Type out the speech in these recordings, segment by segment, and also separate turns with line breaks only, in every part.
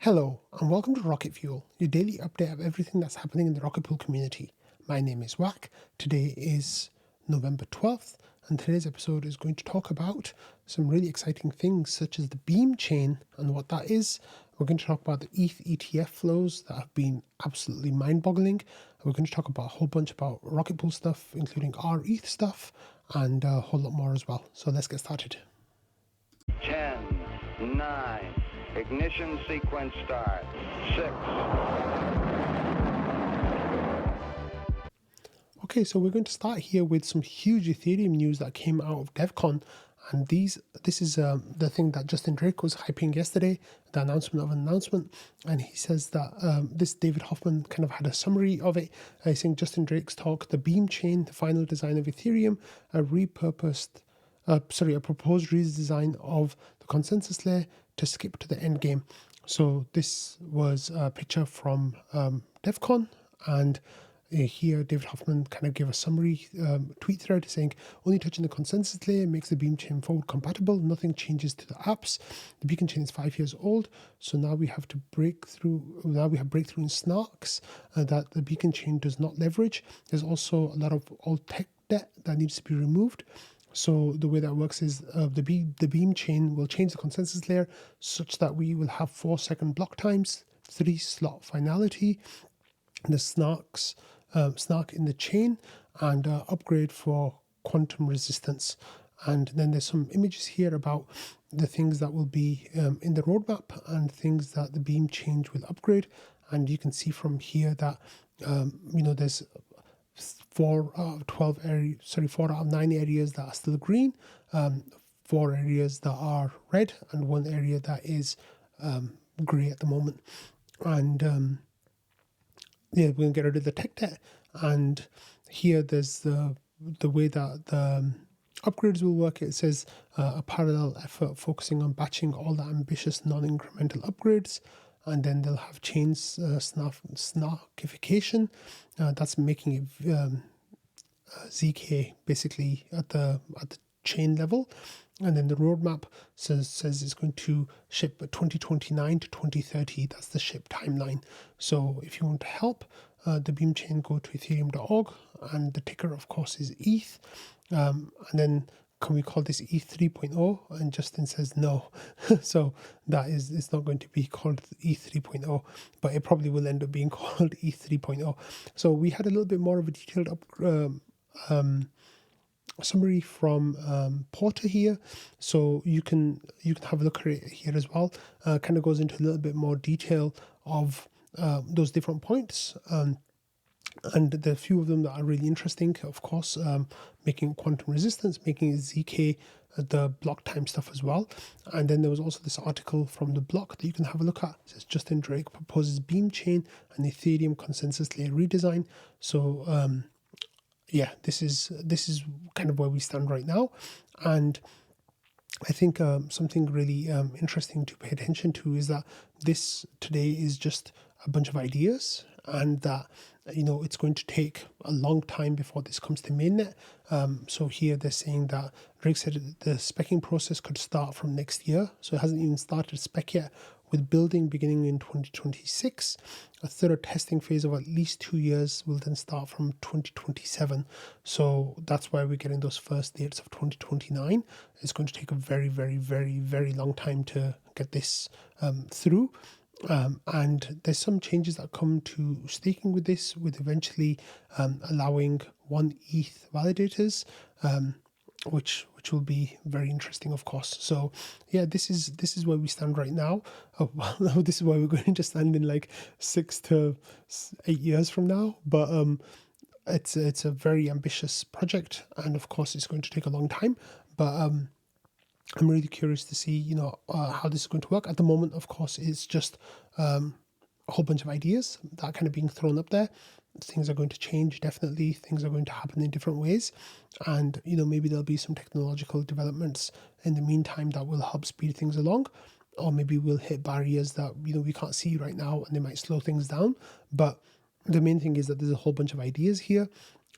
Hello, and welcome to Rocket Fuel, your daily update of everything that's happening in the Rocket Pool community. My name is Wack. Today is November 12th, and today's episode is going to talk about some really exciting things such as the Beam chain and what that is. We're going to talk about the ETH ETF flows that have been absolutely mind-boggling. We're going to talk about a whole bunch about Rocket Pool stuff, including rETH stuff, and a whole lot more as well. So let's get started.
10, 9, ignition sequence start, 6.
Okay, so we're going to start here with some huge Ethereum news that came out of DevCon. And this is the thing that Justin Drake was hyping yesterday, the announcement of an announcement. And he says that this David Hoffman kind of had a summary of it. He's saying Justin Drake's talk, the Beam chain, the final design of Ethereum, a proposed redesign of the consensus layer to skip to the end game. So this was a picture from DevCon, and here David Hoffman kind of gave a summary tweet thread saying, only touching the consensus layer makes the Beam chain forward compatible. Nothing changes to the apps. The Beacon chain is 5 years old, so now we have to break through. Now we have breakthrough in snarks that the Beacon chain does not leverage. There's also a lot of old tech debt that needs to be removed. So the way that works is the Beam chain will change the consensus layer such that we will have 4-second block times, 3-slot finality, the snark in the chain, and upgrade for quantum resistance. And then there's some images here about the things that will be in the roadmap and things that the Beam chain will upgrade. And you can see from here that there's 4 out of 9 areas that are still green, 4 areas that are red, and 1 area that is grey at the moment. And we're going to get rid of the tech debt. And here there's the way that the upgrades will work. It says a parallel effort focusing on batching all the ambitious non-incremental upgrades. And then they'll have chain snarkification. That's making it ZK basically at the chain level. And then the roadmap says it's going to ship 2029 to 2030. That's the ship timeline. So if you want to help the Beam chain, go to ethereum.org, and the ticker, of course, is ETH. And then can we call this ETH 3.0? And Justin says no. So it's not going to be called ETH 3.0, but it probably will end up being called ETH 3.0. So we had a little bit more of a detailed summary from Porter here, so you can have a look at it here as well. Kind of goes into a little bit more detail of those different points, and there are a few of them that are really interesting. Of course, making quantum resistance, making ZK the block time stuff as well. And then there was also this article from the block that you can have a look at. It says Justin Drake proposes Beam chain and Ethereum consensus layer redesign. So this is kind of where we stand right now. And I think something really interesting to pay attention to is that this today is just a bunch of ideas, and that it's going to take a long time before this comes to mainnet. So here they're saying that Drake said the specking process could start from next year, so it hasn't even started spec yet, with building beginning in 2026. A thorough testing phase of at least 2 years will then start from 2027. So that's why we're getting those first dates of 2029. It's going to take a very, very, very, very long time to get this through. And there's some changes that come to staking with this, with eventually allowing 1 ETH validators, which will be very interesting, of course. So this is where we stand right now. This is where we're going to stand in like 6 to 8 years from now. But it's a very ambitious project, and of course it's going to take a long time. But I'm really curious to see how this is going to work. At the moment, of course, it's just a whole bunch of ideas that are kind of being thrown up there. Things are going to change, definitely. Things are going to happen in different ways. And, maybe there'll be some technological developments in the meantime that will help speed things along. Or maybe we'll hit barriers that, we can't see right now, and they might slow things down. But the main thing is that there's a whole bunch of ideas here.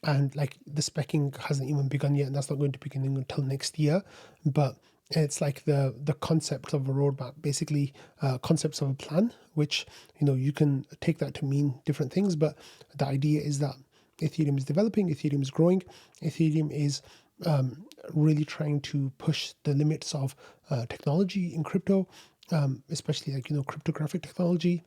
And like the specking hasn't even begun yet, and that's not going to begin until next year. But it's like the concept of a roadmap, basically concepts of a plan, which you can take that to mean different things, but the idea is that Ethereum is developing, Ethereum is growing, Ethereum is really trying to push the limits of technology in crypto, especially like cryptographic technology,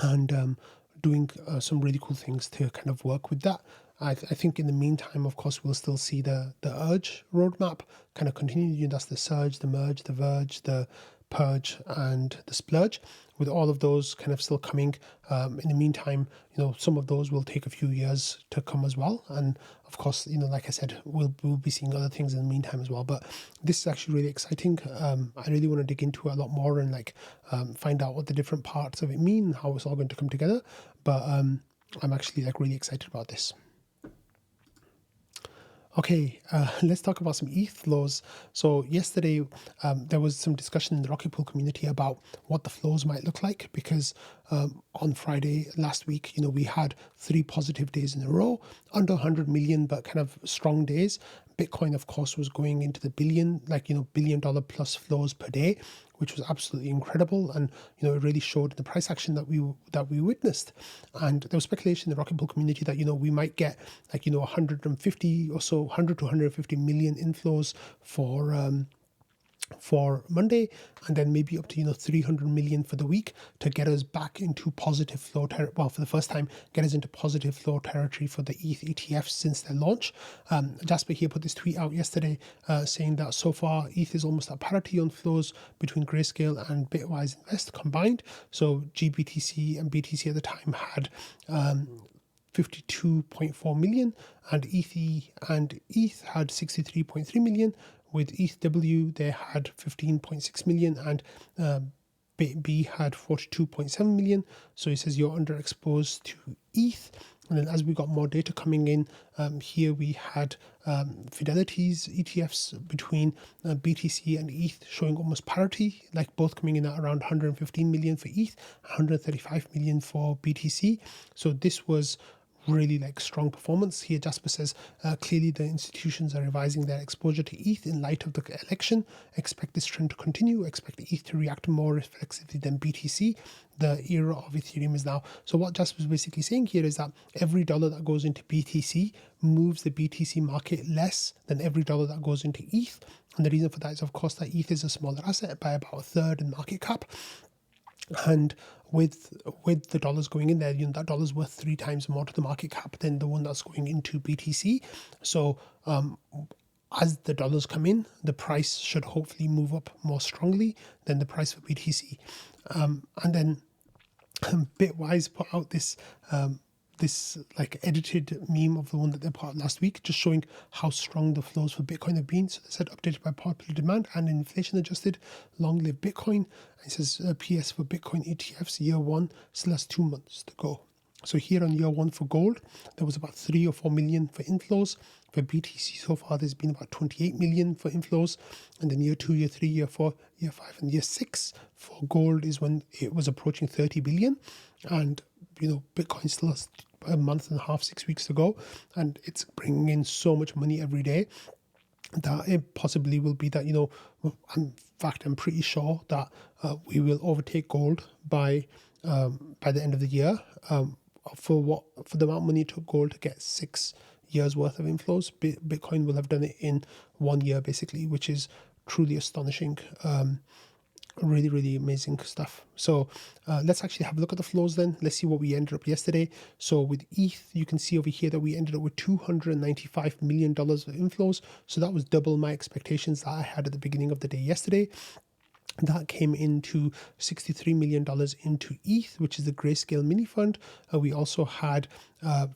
and doing some really cool things to kind of work with that. I think in the meantime, of course, we'll still see the urge roadmap kind of continue. That's the surge, the merge, the verge, the purge, and the splurge. With all of those kind of still coming, in the meantime, some of those will take a few years to come as well. And of course, like I said, we'll be seeing other things in the meantime as well. But this is actually really exciting. I really want to dig into it a lot more and find out what the different parts of it mean, and how it's all going to come together. But I'm actually really excited about this. Okay, let's talk about some ETH flows. So yesterday, there was some discussion in the Rocket Pool community about what the flows might look like, because on Friday last week, we had 3 positive days in a row, under 100 million, but kind of strong days. Bitcoin, of course, was going into the billion, $1 billion plus flows per day, which was absolutely incredible. And, it really showed the price action that we witnessed. And there was speculation in the Rocket Pool community that, we might get 150 or so, 100 to 150 million inflows for Monday, and then maybe up to 300 million for the week to get us back into positive flow for the first time, get us into positive flow territory for the ETH ETF since their launch. Jasper here put this tweet out yesterday saying that so far ETH is almost at parity on flows between Grayscale and Bitwise Invest combined. So GBTC and BTC at the time had 52.4 million, and ETH had 63.3 million. With ETHW, they had 15.6 million, and BitB had 42.7 million. So it says you're underexposed to ETH. And then as we got more data coming in, here we had Fidelity's ETFs between BTC and ETH showing almost parity, like both coming in at around 115 million for ETH, 135 million for BTC. So this was really strong performance. Here Jasper says clearly the institutions are revising their exposure to ETH in light of the election. Expect this trend to continue. Expect ETH to react more reflexively than BTC. The era of Ethereum is now. So what Jasper is basically saying here is that every dollar that goes into BTC moves the BTC market less than every dollar that goes into ETH. And the reason for that is, of course, that ETH is a smaller asset by about a third in market cap. And with the dollars going in there, that dollar's worth 3 times more to the market cap than the one that's going into BTC. So as the dollars come in, the price should hopefully move up more strongly than the price for BTC. And then Bitwise put out this edited meme of the one that they put out last week, just showing how strong the flows for Bitcoin have been. So they said updated by popular demand and inflation adjusted, long live Bitcoin. And it says PS for Bitcoin ETFs year 1 still has 2 months to go. So here on year 1 for gold, there was about 3 or 4 million for inflows. For BTC so far, there's been about 28 million for inflows. And then year 2, year 3, year 4, year 5, and year 6 for gold is when it was approaching 30 billion. And, Bitcoin still has a month and a half, 6 weeks to go. And it's bringing in so much money every day that it possibly will be that, in fact, I'm pretty sure that we will overtake gold by the end of the year. For the amount of money it took gold to get 6 years worth of inflows, Bitcoin will have done it in 1 year, basically, which is truly astonishing. Really, really amazing stuff. So let's actually have a look at the flows then. Let's see what we ended up yesterday. So with ETH, you can see over here that we ended up with $295 million of inflows. So that was double my expectations that I had at the beginning of the day yesterday. That came into $63 million into ETH, which is the Grayscale mini fund. We also had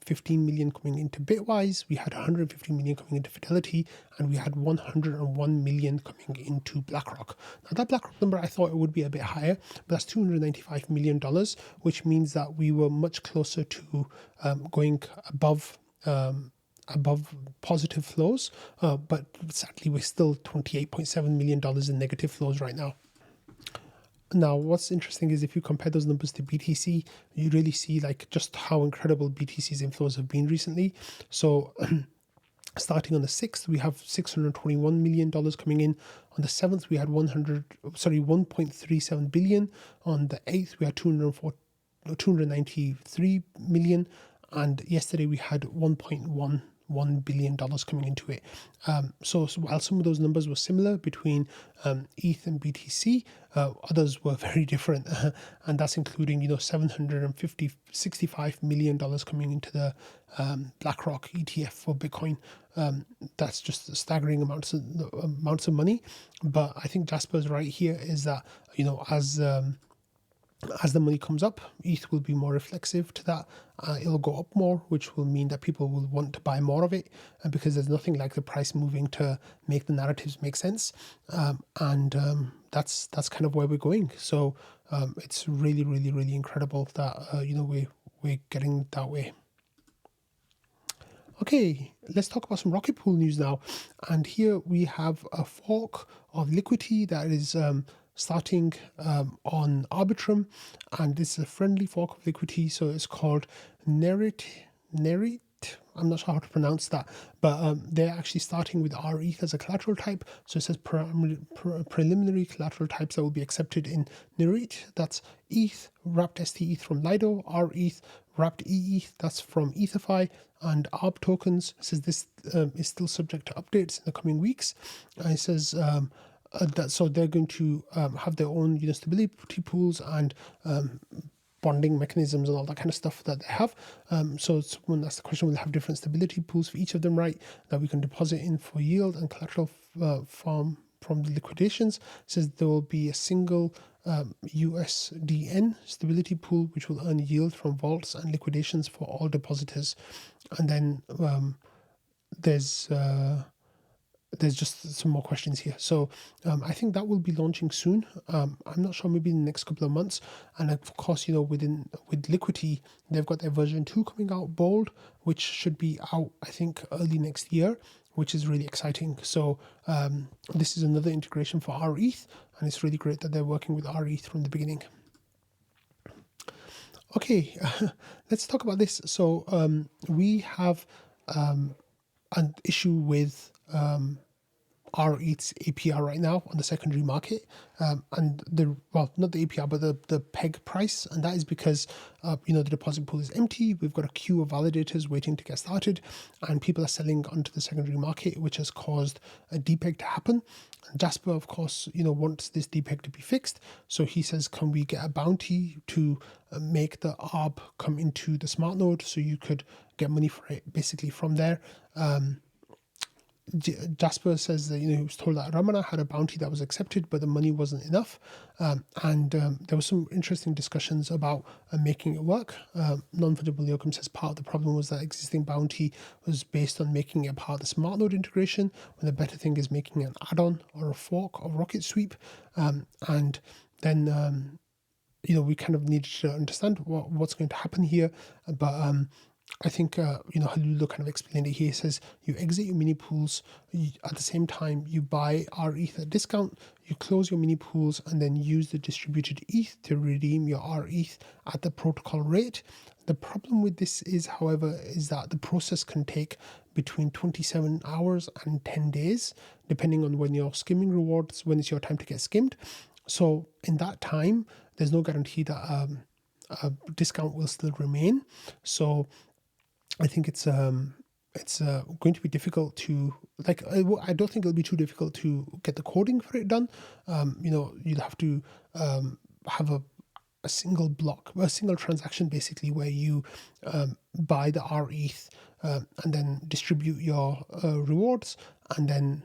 15 million coming into Bitwise. We had 150 million coming into Fidelity, and we had 101 million coming into BlackRock. Now that BlackRock number, I thought it would be a bit higher, but that's $295 million, which means that we were much closer to going above positive flows, but sadly we're still $28.7 million in negative flows right now. Now, what's interesting is if you compare those numbers to BTC, you really see just how incredible BTC's inflows have been recently. So Starting on the 6th, we have $621 million coming in. On the 7th, we had 1.37 billion. On the 8th, we had 293 million. And yesterday, we had $1.11 billion coming into it. So while some of those numbers were similar between ETH and BTC, others were very different, and that's including 65 million dollars coming into the BlackRock ETF for Bitcoin. That's just staggering amounts of money. But I think Jasper's right here is that as the money comes up, ETH will be more reflexive to that. It'll go up more, which will mean that people will want to buy more of it, because there's nothing like the price moving to make the narratives make sense. That's kind of where we're going. So it's really, really, really incredible that we're getting that way. Okay, let's talk about some Rocket Pool news now. And here we have a fork of Liquity that is starting on Arbitrum, and this is a friendly fork of Liquity, so it's called rETH. I'm not sure how to pronounce that, but they're actually starting with rETH as a collateral type. So it says preliminary collateral types that will be accepted in rETH. That's ETH, wrapped ST ETH from Lido, rETH, wrapped ETH, that's from EtherFi, and ARB tokens. It says this is still subject to updates in the coming weeks. And it says so they're going to have their own stability pools and bonding mechanisms and all that kind of stuff that they have. So when that's the question, we'll have different stability pools for each of them, right? That we can deposit in for yield and collateral from the liquidations. It says there will be a single USDN stability pool which will earn yield from vaults and liquidations for all depositors. And then there's just some more questions here. So I think that will be launching soon. I'm not sure, maybe in the next couple of months. And of course, with Liquity, they've got their version 2 coming out, Bold, which should be out, I think, early next year, which is really exciting. So this is another integration for rETH, and it's really great that they're working with rETH from the beginning. Okay, let's talk about this. So we have an issue with rETH's APR right now on the secondary market, and not the APR, but the peg price, and that is because the deposit pool is empty. We've got a queue of validators waiting to get started, and people are selling onto the secondary market, which has caused a depeg to happen. And Jasper, of course, wants this depeg to be fixed, so he says, can we get a bounty to make the ARB come into the smart node so you could get money for it basically from there. Jasper says that he was told that Ramana had a bounty that was accepted, but the money wasn't enough, and there were some interesting discussions about making it work. Non-fungible Yoakum says part of the problem was that existing bounty was based on making it part of the smart node integration, when the better thing is making an add-on or a fork of Rocket Sweep, and then we kind of needed to understand what's going to happen here, but I think, Halulu kind of explained it here. He says you exit your mini pools, at the same time you buy rETH at discount, you close your mini pools, and then use the distributed ETH to redeem your rETH at the protocol rate. The problem with this is, however, is that the process can take between 27 hours and 10 days, depending on when you're skimming rewards, when it's your time to get skimmed. So in that time, there's no guarantee that a discount will still remain. So I think it's going to be difficult to, I don't think it'll be too difficult to get the coding for it done. You'll have to have a single block, a single transaction basically, where you buy the rETH and then distribute your rewards, and then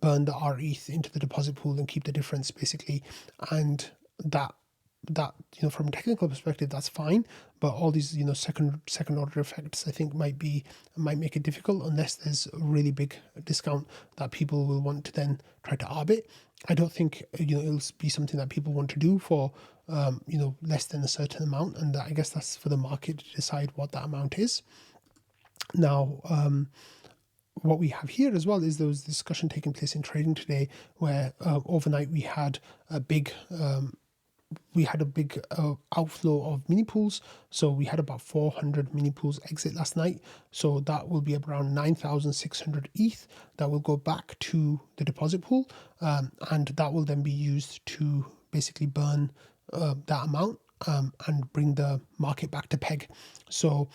burn the rETH into the deposit pool and keep the difference basically. And that from a technical perspective, that's fine, but all these second order effects, I think, might make it difficult unless there's a really big discount that people will want to then try to arb it. I don't think it'll be something that people want to do for less than a certain amount, and I guess that's for the market to decide what that amount is. Now, what we have here as well is there was discussion taking place in trading today, where overnight we had a big we had a big outflow of mini pools. So we had about 400 mini pools exit last night. So that will be around 9,600 ETH that will go back to the deposit pool. And that will then be used to basically burn that amount and bring the market back to peg. So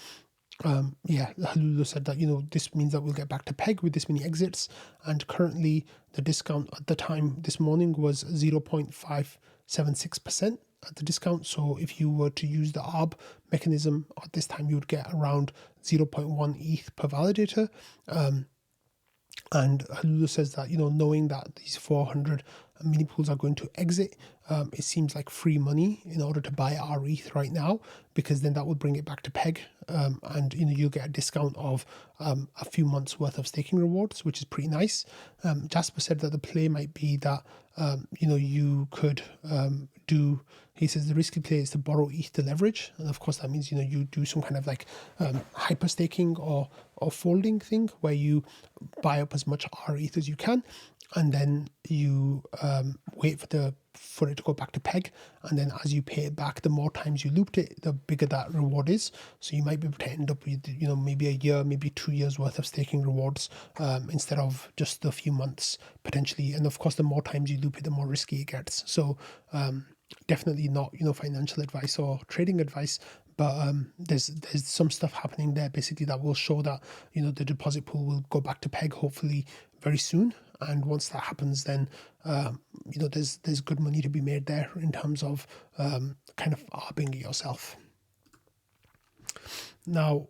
yeah, Halulu said that, this means that we'll get back to peg with this many exits. And currently, the discount at the time this morning was 0.576% at the discount. So if you were to use the ARB mechanism at this time, you would get around zero point 0.1 ETH per validator. And Halulu says that, knowing that these 400 mini pools are going to exit, it seems like free money in order to buy rETH right now, because then that will bring it back to peg. And, you'll get a discount of a few months worth of staking rewards, which is pretty nice. Jasper said that the play might be that, you could he says the risky play is to borrow ETH to leverage. And of course, that means, you do some kind of like hyper staking or folding thing where you buy up as much rETH as you can, and then you wait for it to go back to peg, and then as you pay it back, the more times you looped it, the bigger that reward is. So you might be able to end up with maybe a year, maybe 2 years worth of staking rewards instead of just a few months potentially. And of course, the more times you loop it, the more risky it gets. So definitely not financial advice or trading advice, but there's some stuff happening there basically that will show that the deposit pool will go back to peg hopefully very soon. And once that happens, then there's good money to be made there in terms of kind of arbing it yourself. Now,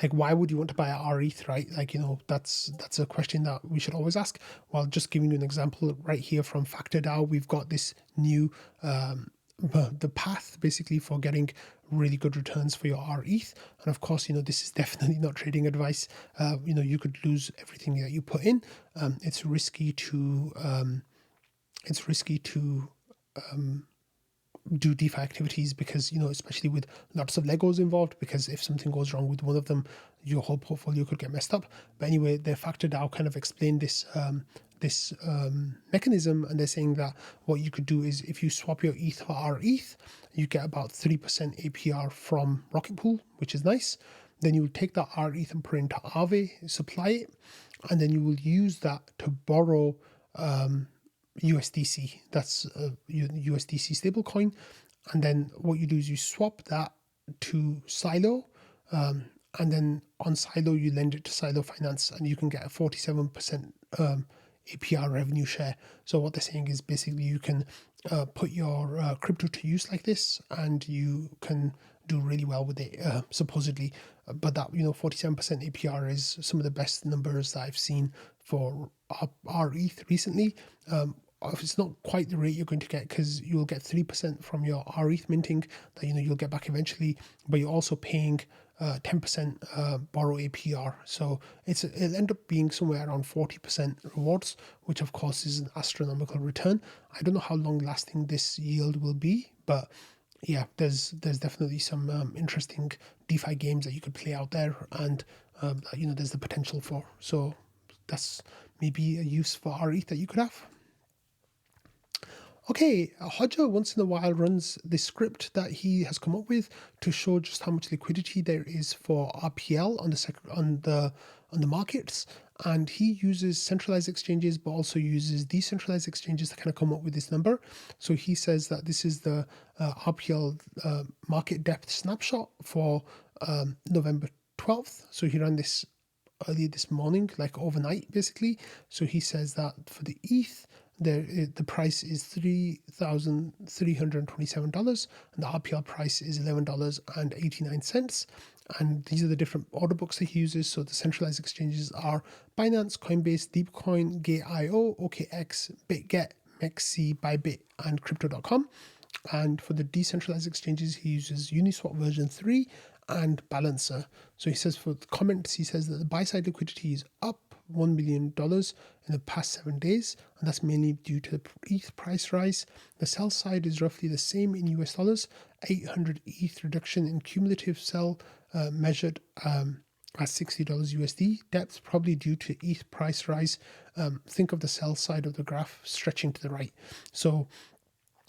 like, why would you want to buy a rETH, right? Like, that's a question that we should always ask. Well, just giving you an example right here from FactorDAO, we've got this new the path basically for getting really good returns for your rETH. And of course, this is definitely not trading advice. You could lose everything that you put in. It's risky to do DeFi activities because, especially with lots of Legos involved, because if something goes wrong with one of them, your whole portfolio could get messed up. But anyway, the FactorDAO kind of explained this mechanism, and they're saying that what you could do is if you swap your ETH for rETH, you get about 3% APR from Rocket Pool, which is nice. Then you will take that rETH and put it into Aave, supply it, and then you will use that to borrow USDC. That's a USDC stablecoin. And then what you do is you swap that to Silo, and then on Silo you lend it to Silo Finance, and you can get a 47% APR revenue share. So what they're saying is basically you can put your crypto to use like this, and you can do really well with it, supposedly. But that 47% APR is some of the best numbers that I've seen for rETH recently. It's not quite the rate you're going to get, because you'll get 3% from your rETH minting that you'll get back eventually, but you're also paying 10% borrow APR. So it'll end up being somewhere around 40% rewards, which of course is an astronomical return. I don't know how long lasting this yield will be, but yeah, there's definitely some interesting DeFi games that you could play out there, and there's the potential for. So that's maybe a use for rETH that you could have. Okay, Hodja once in a while runs this script that he has come up with to show just how much liquidity there is for RPL on the markets, and he uses centralized exchanges but also uses decentralized exchanges to kind of come up with this number. So he says that this is the RPL market depth snapshot for November 12th. So he ran this earlier this morning, like overnight basically. So he says that for the ETH, the price is $3,327, and the RPL price is $11.89. And these are the different order books that he uses. So the centralized exchanges are Binance, Coinbase, Deepcoin, Gate.io, OKX, BitGet, MaxEB, Bybit, and Crypto.com. And for the decentralized exchanges, he uses Uniswap version 3 and Balancer. So he says for the comments, he says that the buy side liquidity is up $1 million in the past 7 days, and that's mainly due to the ETH price rise. The sell side is roughly the same in US dollars, 800 ETH reduction in cumulative sell measured at $60 USD. Depth probably due to ETH price rise. Think of the sell side of the graph stretching to the right. So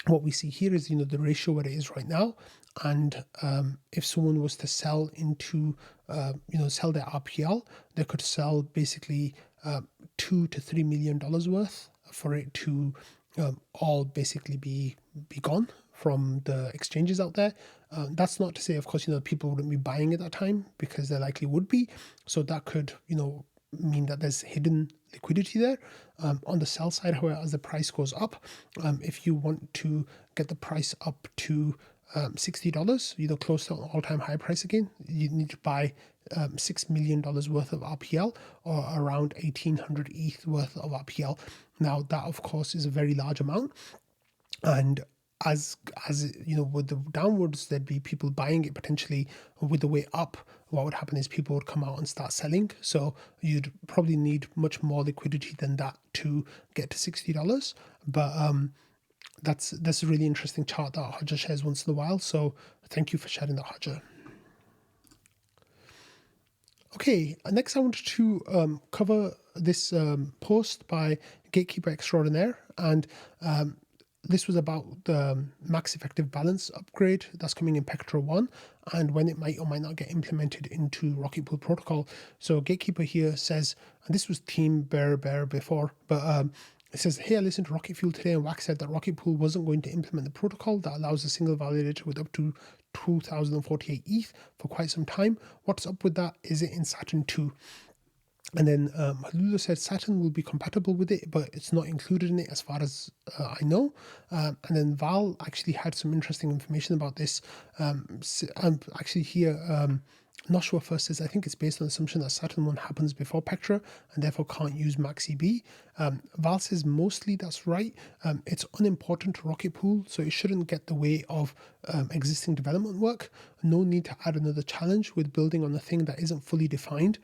what we see here is, the ratio where it is right now. And if someone was to sell into, sell their RPL, they could sell basically $2 to $3 million worth for it to all basically be gone from the exchanges out there. That's not to say, of course, people wouldn't be buying at that time, because there likely would be. So that could, mean that there's hidden liquidity there. On the sell side, however, as the price goes up, if you want to get the price up to $60, close to an all-time high price again, you need to buy $6 million worth of RPL, or around 1,800 ETH worth of RPL. Now, that of course is a very large amount, and as with the downwards, there'd be people buying it potentially. With the way up, what would happen is people would come out and start selling. So you'd probably need much more liquidity than that to get to $60. But that's a really interesting chart that Hodja shares once in a while. So thank you for sharing that, Hodja. Okay, next I wanted to cover this post by Gatekeeper Extraordinaire, and this was about the max effective balance upgrade that's coming in Pectra 1, and when it might or might not get implemented into Rocket Pool protocol. So Gatekeeper here says, and this was Team Bear before, but it says, hey, I listened to Rocket Fuel today, and Wax said that Rocket Pool wasn't going to implement the protocol that allows a single validator with up to 2,048 ETH for quite some time. What's up with that? Is it in Saturn 2? And then Halula said Saturn will be compatible with it, but it's not included in it as far as I know. And then Val actually had some interesting information about this. I'm actually here. Noshua first says, I think it's based on the assumption that Saturn 1 happens before Pectra and therefore can't use MaxEB. Val says mostly that's right. It's unimportant to Rocket Pool, so it shouldn't get the way of existing development work. No need to add another challenge with building on a thing that isn't fully defined.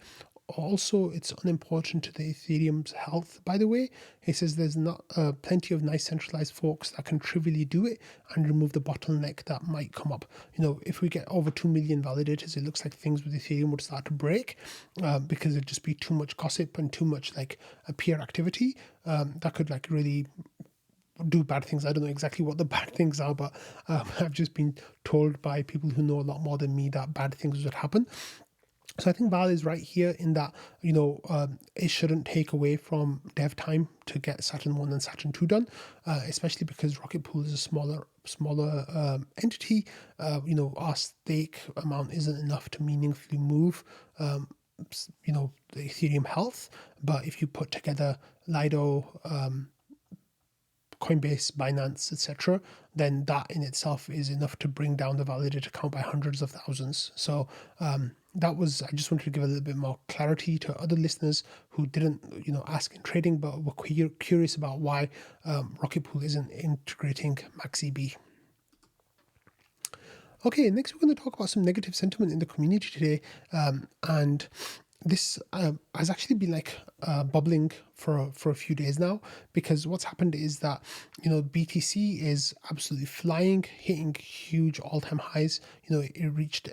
Also, it's unimportant to the Ethereum's health, by the way. He says there's not plenty of nice centralized forks that can trivially do it and remove the bottleneck that might come up. If we get over 2 million validators, it looks like things with Ethereum would start to break because there'd just be too much gossip and too much peer activity that could really do bad things. I don't know exactly what the bad things are, but I've just been told by people who know a lot more than me that bad things would happen. So I think Val is right here in that, it shouldn't take away from dev time to get Saturn 1 and Saturn 2 done, especially because Rocket Pool is a smaller entity. Our stake amount isn't enough to meaningfully move, the Ethereum health. But if you put together Lido, Coinbase, Binance, etc., then that in itself is enough to bring down the validator count by hundreds of thousands. So I just wanted to give a little bit more clarity to other listeners who didn't, ask in trading, but were curious about why Rocket Pool isn't integrating MaxEB. Okay, next we're going to talk about some negative sentiment in the community today, and this has actually been bubbling for a few days now, because what's happened is that BTC is absolutely flying, hitting huge all-time highs. It reached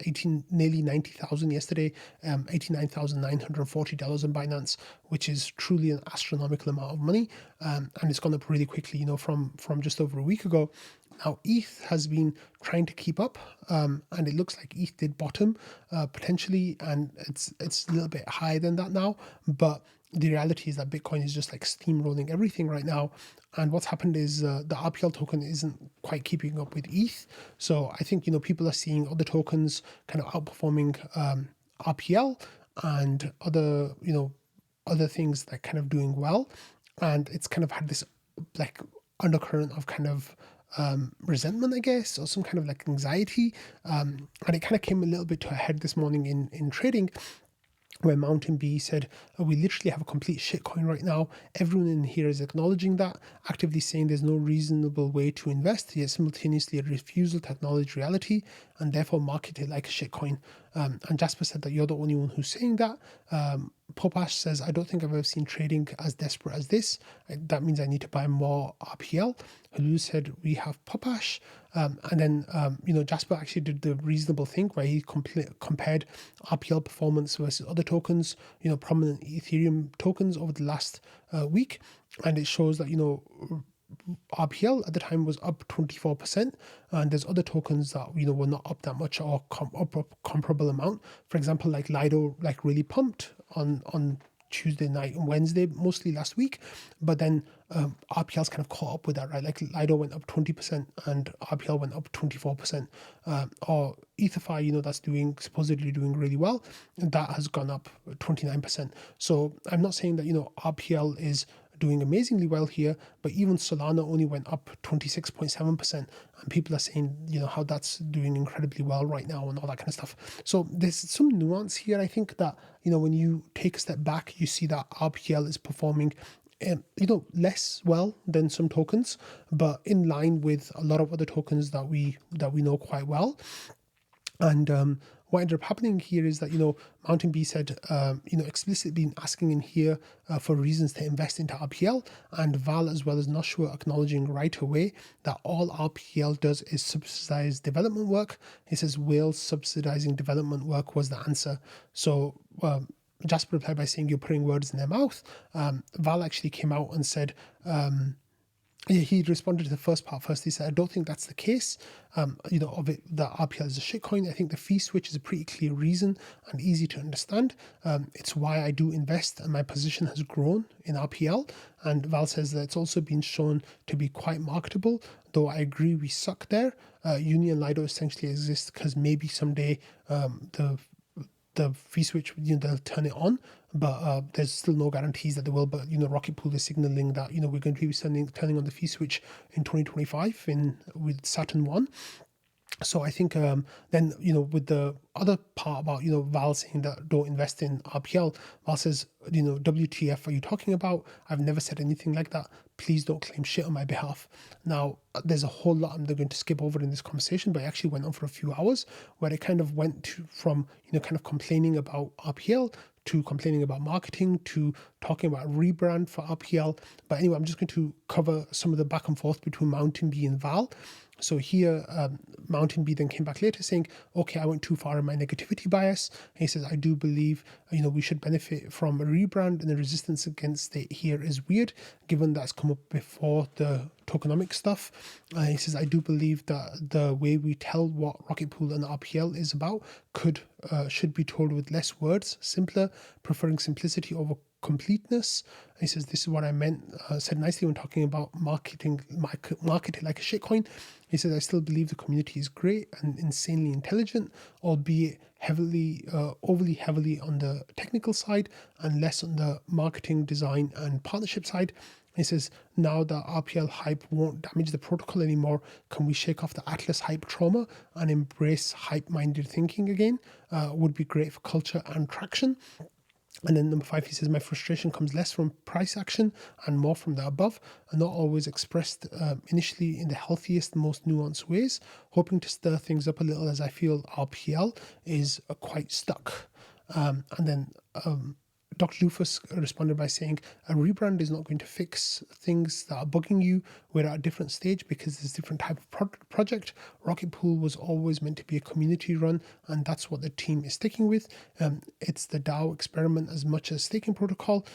nearly 90,000 yesterday, $89,940 on Binance, which is truly an astronomical amount of money, and it's gone up really quickly. From just over a week ago. Now, ETH has been trying to keep up, and it looks like ETH did bottom potentially, and it's a little bit higher than that now. But the reality is that Bitcoin is just steamrolling everything right now. And what's happened is the RPL token isn't quite keeping up with ETH. So I think people are seeing other tokens kind of outperforming RPL and other things that kind of doing well, and it's kind of had this undercurrent of kind of resentment, I guess, or some kind of anxiety, and it kind of came a little bit to a head this morning in trading, where Mountain B said, we literally have a complete shitcoin right now. Everyone in here is acknowledging that, actively saying there's no reasonable way to invest, yet simultaneously a refusal to acknowledge reality and therefore market it like a shitcoin. And Jasper said that you're the only one who's saying that. Popash says, I don't think I've ever seen trading as desperate as this. That means I need to buy more RPL. Hulu said, we have Popash. And then, Jasper actually did the reasonable thing where he compared RPL performance versus other tokens, prominent Ethereum tokens over the last week. And it shows that, RPL at the time was up 24%, and there's other tokens that were not up that much or up a comparable amount. For example, like Lido, like really pumped on Tuesday night and Wednesday, mostly last week, but then RPL's kind of caught up with that, right? Like Lido went up 20% and RPL went up 24%. Or ETHFI, that's supposedly doing really well, that has gone up 29%. So I'm not saying that RPL is doing amazingly well here, but even Solana only went up 26.7%, and people are saying how that's doing incredibly well right now and all that kind of stuff. So there's some nuance here. I think that when you take a step back, you see that RPL is performing less well than some tokens, but in line with a lot of other tokens that we know quite well. And what ended up happening here is that Mountain B said explicitly been asking in here for reasons to invest into RPL, and Val as well as Noshua acknowledging right away that all RPL does is subsidize development work. He says Whale subsidizing development work was the answer. So Jasper replied by saying you're putting words in their mouth. Val actually came out and said he responded to the first part first. He said, I don't think that's the case, of it, that RPL is a shitcoin. I think the fee switch is a pretty clear reason and easy to understand. It's why I do invest, and my position has grown in RPL. And Val says that it's also been shown to be quite marketable, though I agree we suck there. Uni and Lido essentially exist because maybe someday the fee switch, they'll turn it on, but there's still no guarantees that they will. But Rocket Pool is signaling that we're going to be turning on the fee switch in 2025 with Saturn 1. So I think then with the other part about Val saying that don't invest in RPL, Val says WTF are you talking about? I've never said anything like that. Please don't claim shit on my behalf. Now there's a whole lot I'm going to skip over in this conversation, but it actually went on for a few hours where it kind of went from kind of complaining about RPL to complaining about marketing to talking about rebrand for RPL. But anyway, I'm just going to cover some of the back and forth between Mountain B and Val. So here, Mountain B then came back later saying, okay, I went too far in my negativity bias. And he says, I do believe, we should benefit from a rebrand, and the resistance against it here is weird, given that's come up before the tokenomic stuff. He says, I do believe that the way we tell what Rocket Pool and RPL is about should be told with less words, simpler, preferring simplicity over completeness. And he says, this is what I meant, said nicely when talking about market it like a shitcoin. He says, I still believe the community is great and insanely intelligent, albeit overly heavily on the technical side and less on the marketing, design and partnership side. He says, now that RPL hype won't damage the protocol anymore, can we shake off the Atlas hype trauma and embrace hype-minded thinking again? Would be great for culture and traction. And then number 5, he says, my frustration comes less from price action and more from the above, and not always expressed initially in the healthiest, most nuanced ways, hoping to stir things up a little as I feel RPL is quite stuck. And then Dr. Doofus responded by saying, a rebrand is not going to fix things that are bugging you. We're at a different stage because there's a different type of project. Rocket Pool was always meant to be a community run, and that's what the team is sticking with. It's the DAO experiment as much as staking protocol.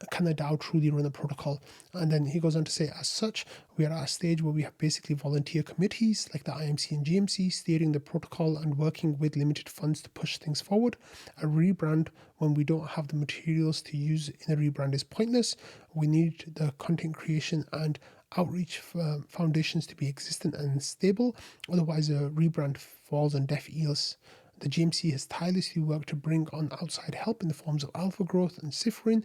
Can the DAO truly run a protocol? And then he goes on to say, as such, we are at a stage where we have basically volunteer committees like the IMC and GMC steering the protocol and working with limited funds to push things forward. A rebrand when we don't have the materials to use in a rebrand is pointless. We need the content creation and outreach foundations to be existent and stable. Otherwise, a rebrand falls on deaf ears. The GMC has tirelessly worked to bring on outside help in the forms of Alpha Growth and Cypherin,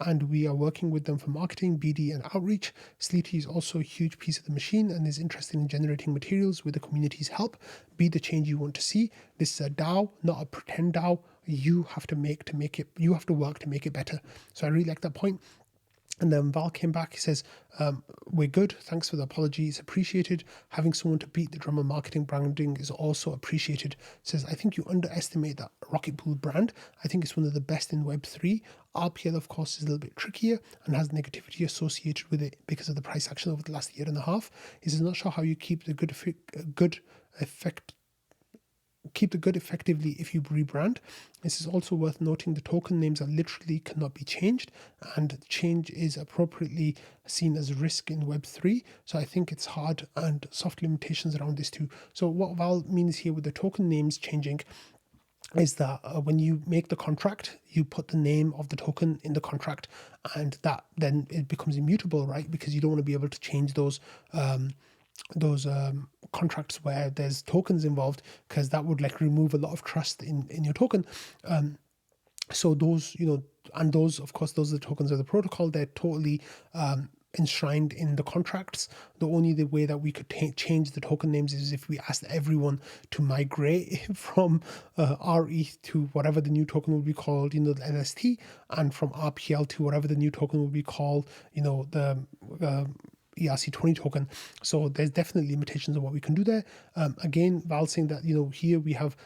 and we are working with them for marketing, BD, and outreach. Sleety is also a huge piece of the machine and is interested in generating materials with the community's help. Be the change you want to see. This is a DAO, not a pretend DAO. You have to work to make it better. So I really like that point. And then Val came back, he says, we're good, thanks for the apology, it's appreciated. Having someone to beat the drum on marketing branding is also appreciated. Says, I think you underestimate that Rocket Pool brand. I think it's one of the best in Web3. RPL, of course, is a little bit trickier and has negativity associated with it because of the price action over the last year and a half. He says, not sure how you keep the good effect keep the good effectively if you rebrand. This is also worth noting the token names are literally cannot be changed, and change is appropriately seen as risk in Web3. So I think it's hard and soft limitations around this too. So what Val means here with the token names changing is that when you make the contract, you put the name of the token in the contract, and that then it becomes immutable, right? Because you don't want to be able to change those contracts where there's tokens involved, because that would like remove a lot of trust in your token. So those, and those, of course, those are the tokens of the protocol. They're totally enshrined in the contracts. The only the way that we could change the token names is if we asked everyone to migrate from rETH to whatever the new token would be called, the LST, and from RPL to whatever the new token would be called, the ERC20 token. So there's definitely limitations on what we can do there. Again, Val saying that, here we have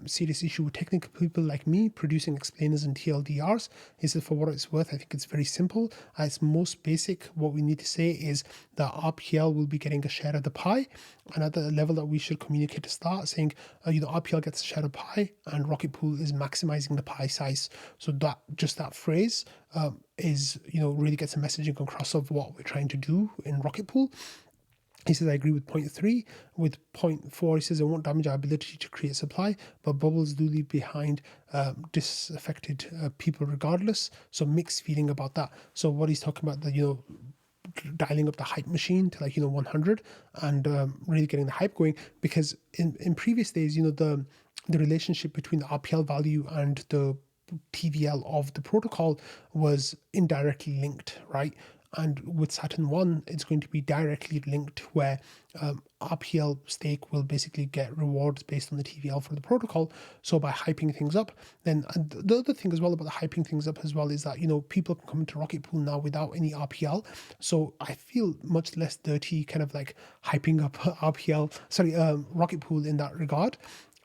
serious issue with technical people like me producing explainers and TLDRs. He said, for what it's worth, I think it's very simple. At its most basic, what we need to say is that RPL will be getting a share of the pie. And at the level that we should communicate to start, saying, RPL gets a share of pie and Rocket Pool is maximizing the pie size. So that phrase is, really gets a messaging across of what we're trying to do in Rocket Pool. He says, I agree with point 3. With point 4, he says, it won't damage our ability to create supply, but bubbles do leave behind disaffected people regardless. So mixed feeling about that. So what he's talking about, dialing up the hype machine to 100 and really getting the hype going, because in previous days, the relationship between the RPL value and the TVL of the protocol was indirectly linked, right? And with Saturn 1, it's going to be directly linked, where RPL stake will basically get rewards based on the TVL for the protocol. So by hyping things up, then and the other thing as well about the hyping things up as well is that, people can come into Rocket Pool now without any RPL. So I feel much less dirty kind of like hyping up Rocket Pool in that regard.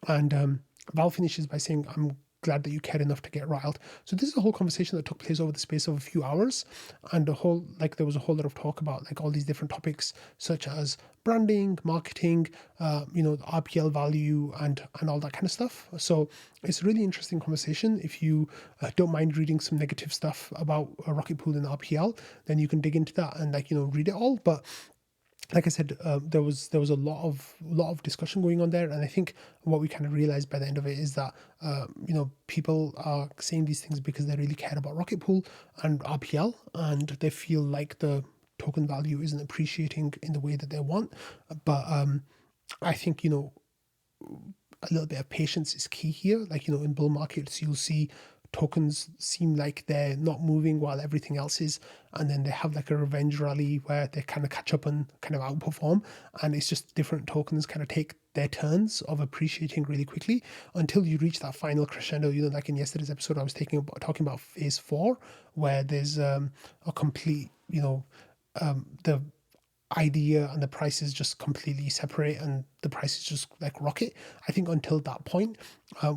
And Val finishes by saying, I'm glad that you cared enough to get riled. So this is a whole conversation that took place over the space of a few hours, and there was a whole lot of talk about all these different topics such as branding, marketing, RPL value, and all that kind of stuff. So it's a really interesting conversation. If you don't mind reading some negative stuff about Rocket Pool and RPL, then you can dig into that and read it all. But like I said, there was a lot of discussion going on there, and I think what we kind of realized by the end of it is that people are saying these things because they really care about Rocket Pool and RPL, and they feel like the token value isn't appreciating in the way that they want. But I think a little bit of patience is key here. In bull markets, you'll see tokens seem like they're not moving while everything else is, and then they have a revenge rally where they kind of catch up and kind of outperform, and it's just different tokens kind of take their turns of appreciating really quickly until you reach that final crescendo. Like in yesterday's episode, I was talking about phase 4, where there's a complete the idea and the prices just completely separate, and the prices just rocket. I think until that point,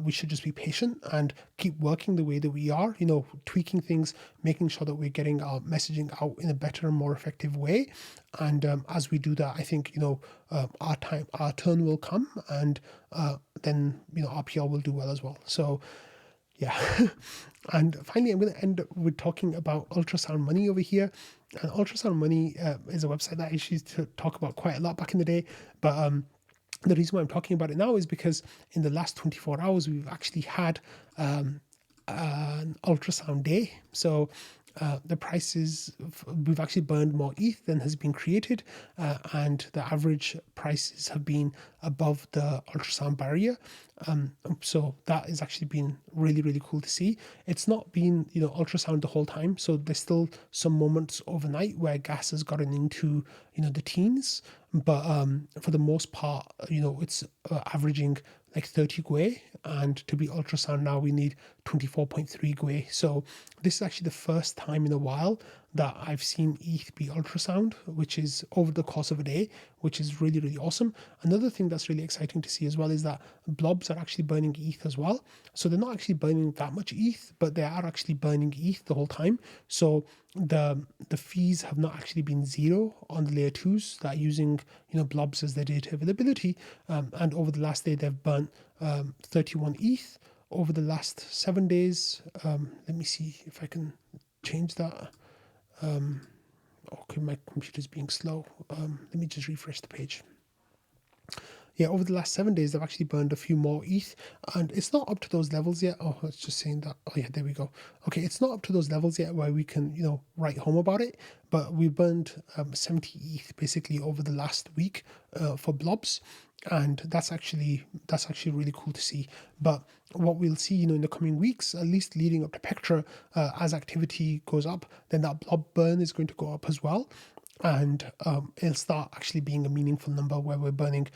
we should just be patient and keep working the way that we are, tweaking things, making sure that we're getting our messaging out in a better and more effective way. And as we do that, I think our turn will come, and then RPL will do well as well. So yeah. And finally, I'm going to end with talking about Ultrasound Money over here. And Ultrasound Money is a website that I used to talk about quite a lot back in the day. But the reason why I'm talking about it now is because in the last 24 hours, we've actually had an ultrasound day. So the prices, we've actually burned more ETH than has been created, and the average prices have been above the ultrasound barrier. So that has actually been really, really cool to see. It's not been, ultrasound the whole time. So there's still some moments overnight where gas has gotten into, the teens. But for the most part, it's averaging 30 gwei, and to be ultrasound now we need 24.3 gwei. So this is actually the first time in a while that I've seen ETH be ultrasound, which is over the course of a day, which is really, really awesome. Another thing that's really exciting to see as well is that blobs are actually burning ETH as well. So they're not actually burning that much ETH, but they are actually burning ETH the whole time. So the fees have not actually been zero on the layer 2s that are using blobs as their data availability. And over the last day, they've burnt burnt 31 ETH over the last 7 days. Let me see if I can change that. Okay, my computer's being slow. Let me just refresh the page. Yeah, over the last 7 days, they've actually burned a few more ETH, and it's not up to those levels yet. Oh, it's just saying that. Oh yeah, there we go. Okay, it's not up to those levels yet where we can, write home about it. But we burned 70 ETH basically over the last week for blobs, and that's actually really cool to see. But what we'll see, in the coming weeks, at least leading up to Pectra, as activity goes up, then that blob burn is going to go up as well. And it'll start actually being a meaningful number where we're burning,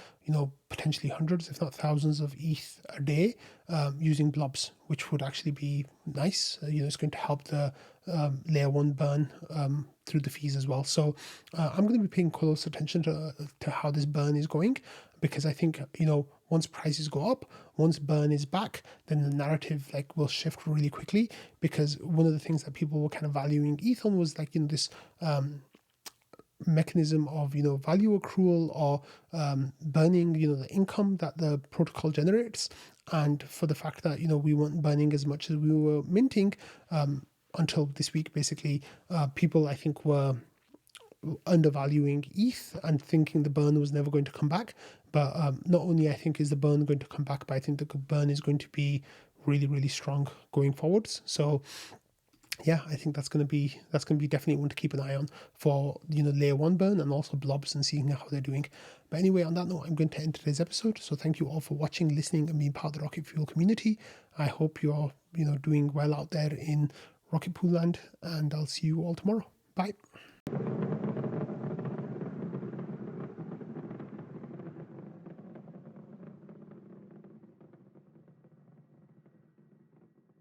potentially hundreds, if not thousands of ETH a day using blobs, which would actually be nice. It's going to help the layer one burn through the fees as well. So I'm going to be paying close attention to how this burn is going, because I think, once prices go up, once burn is back, then the narrative will shift really quickly, because one of the things that people were kind of valuing ETH on was this mechanism of value accrual or burning the income that the protocol generates, and for the fact that we weren't burning as much as we were minting until this week. Basically, people I think were undervaluing ETH and thinking the burn was never going to come back. But not only I think is the burn going to come back, but I think the burn is going to be really, really strong going forwards. So yeah, I think that's going to be definitely one to keep an eye on for layer one burn, and also blobs, and seeing how they're doing. But anyway, on that note, I'm going to end today's episode. So thank you all for watching, listening, and being part of the Rocket Fuel community. I hope you're doing well out there in Rocket Pool land, and I'll see you all tomorrow. Bye.